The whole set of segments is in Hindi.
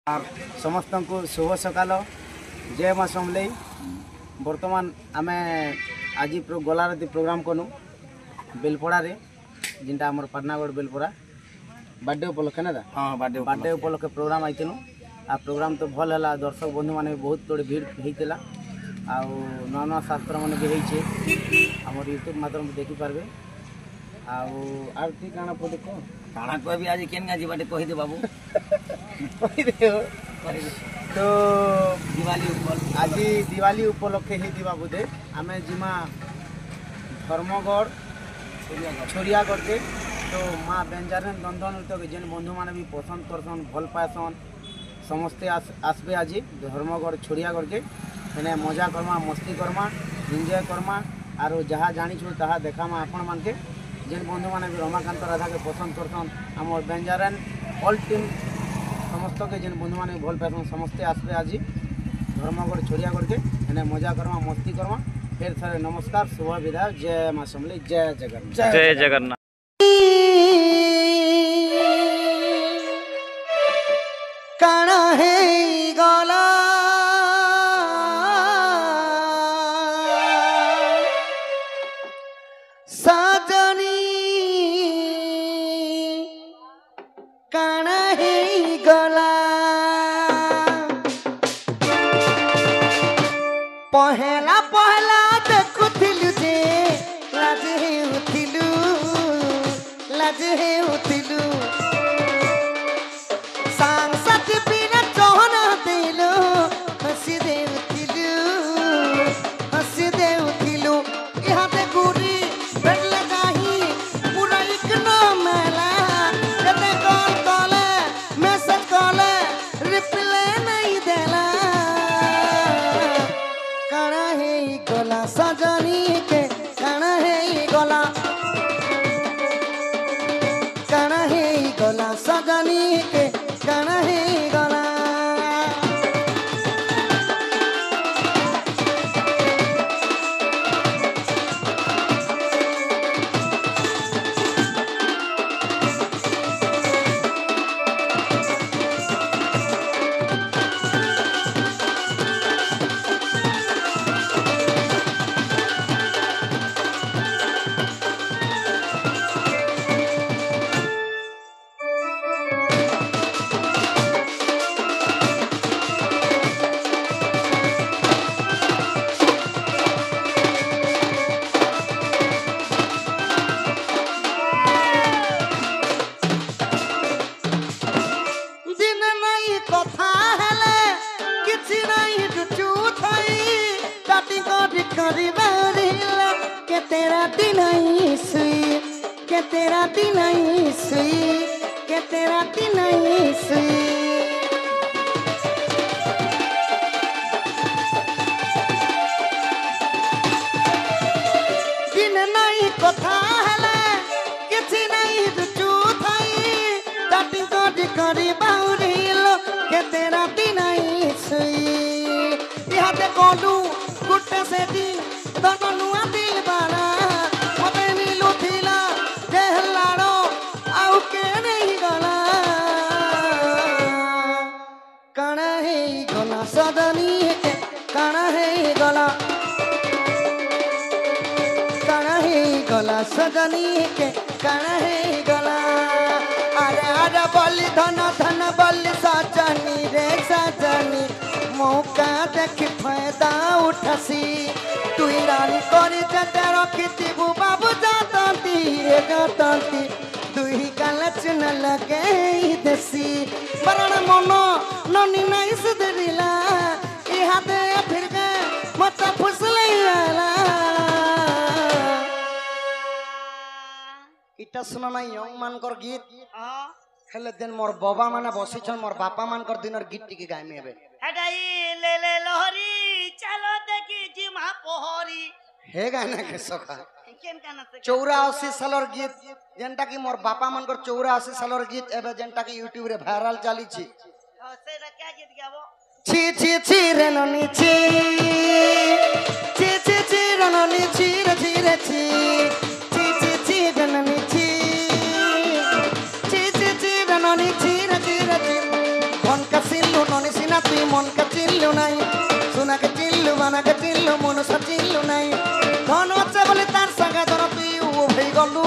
समस्त को शुभ सकाल जय माँ समलई। बर्तमान आम आज गला राति प्रोग्राम कनु बेलपड़ा रे जिनटा आमर पाटनागढ़ बेलपड़ा बर्थडे उपलक्षे ना हाँ बर्थडे उपलक्षे प्रोग्राम आईनु। आ प्रोग्राम तो भल है, दर्शक बंधु मैंने बहुत थोड़ी भीड़ होता आ नुआ नुआ शास्त्र मान भी होती आमर यूट्यूब माध्यम देखिपारे। आरती काना पड़े काना कहबी आज केन गाजी बाटे कहि बाबू तो आज दिवाली उपलक्षे ही बोधे आम जिमा धर्मगढ़ छोड़ियागढ़ के तो माँ बेंजारन नंदन तो जेन बंधु मैंने भी पसंद करसन भल पाएसन समस्ते आसबे आज धर्मगढ़ छोड़ियागढ़ के मैंने मजा करमा मस्ती करमा एंजॉय करमा आरो जहाँ जानी ता देखामा आपण मान के जेन बंधु मैंने भी रमाकांत राधा के पसंद करसन आम बेंजारन ऑल टीम समस्त के जेन बंधु मैंने भल पाएसन समस्ते आसबे आज धर्मगढ़ छोड़ियागढ़ के मैंने मजा करमा मस्ती करमा। फिर थे नमस्कार शुभ विदाय जय माँ समलई जय जगन्नाथ जय जगन्नाथ। काना है गला सजनी काना है गला पहला पहला देखुथिलु जे लाज हे उथिलु सांसद बिना चोहना दिलु हसी दे उथिलु यहाँ पे गुरी बेट लगाही पूरा एक नाम मेला कते कॉल कॉले मैसेज कॉले रिप्लाई नहीं देला काना है गला सजनी के काना है गला काना है गला सजनी के काना है गला तेरा दिन आई सुई के तेरा दिन आई सुई के तेरा दिन आई सुई दिन नहीं कथा हले किछि नहीं दुचू थाई ताटी कोडी करी बाउरिलो के तेरा दिन आई सुई इहाते कोडू गुट्टे से दी दोनों नुआ दिल बाला मते मिलू थिला जेहलाड़ो आउ के नहीं गला काना है गला सदनी के काना है गला गला सजनी के काना है गला अरे अरे बलि धन धन बलि सजनी रे सजनी मौका देखी फायदा उठसी तुई रानी करी जते रखिथिबु बाबू जातंती रे जातंती दुही काले चुन लगे देसी बरण मन ननी नहीं सुधरिला इहा दे फिर के मत फुसले आला इटा सुना ना यंग मानकर गीत हेले दिन मोर बाबा माने बसिछन मोर बापा मानकर दिनर गीत टिके गाइमे हेबे हटाई ले ले लहरी चलो देखी जिमा पोहरी हे गाना के सखा केन गाना से 84 सालर गीत जेंटा की मोर बापा मानकर 84 सालर गीत एबे जेंटा की यूट्यूब रे वायरल चली छी सेरा क्या गीत गाबो छी छी छी रे ननी छी रे ननी छी रे छी रे छी रे ननी छी রে ননি চির চির চির ধন কাসিল তুই মনকে চিনলু নাই সোনাকে চিনলু বানাকে চিনলু মনসা চিনলু নাই ধন আছে বলে তার সঙ্গে ধন তুই উভেই গলু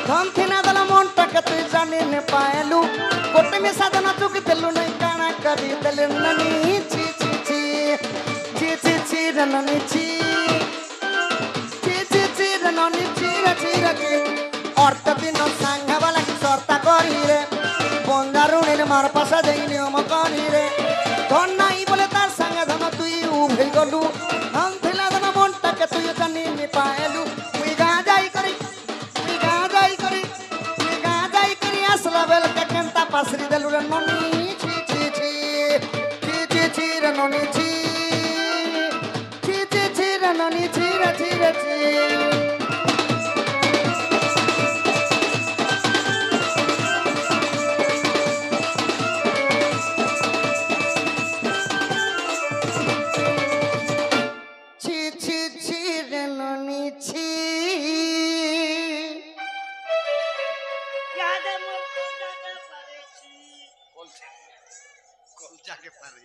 ধন থিনা দল মনটাকে তুই জানি নে পায়লু গোটে মিশা ধন চুকি দেলু নাই কানা করি দেলু নানি ছি ছি ছি ছি ছি ছি রে নানি ছি ছি ছি ছি রে নানি ছি রে ছি রে ছি অর্থ দিন সাঙ্গা বালা কি সর্তা করি রে বন্দারুণের মার পাশা দেই নিয়ম করি রে ধন নাই বলে তার সঙ্গে ধন তুই উভেই গলু ধন থিলা ধন মনটাকে তুই জানি নে পায়লু তুই গাজাই করি তুই গাজাই করি তুই গাজাই করি আসলা বেলকে কেনতা পাসরি দেলু রে ননি ছি ছি ছি ছি ছি ছি রে ননি ছি ছি ছি ছি রে ননি ছি রে ছি রে ছি ছি ছি ছি রে ননি ছি ইয়াদে মুখ যাকে পারেছি কল যাকে পারে